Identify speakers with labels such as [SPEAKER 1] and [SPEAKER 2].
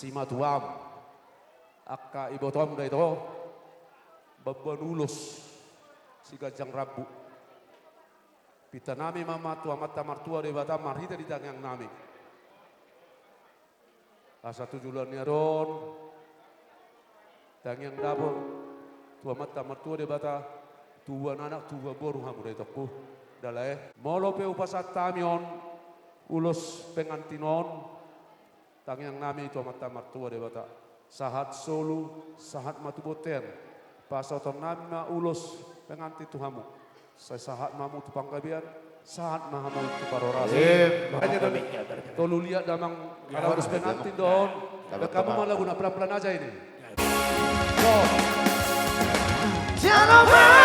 [SPEAKER 1] sima tuam. Akka ibu tuam da itu babanulus si gajang rabu. Pita nami mama tua mata martua de bata marhita di tangang nami. Asa tujulan ron tangang dapur tua mata martua de bata tua anak tua boru hamu de toku dalai molo pe upasat tamion ulos pengantinon tangang nami tua mata martua de bata sahat solu sahat matuboten pasoton nami ulos pengantin tuhamu saya sahat mamu tu pangkabian sahat mahamu tu parorasi hanya kami tolu lihat damang kalau harus pengantin don kamu malah guna pelan-pelan aja ini
[SPEAKER 2] Jangan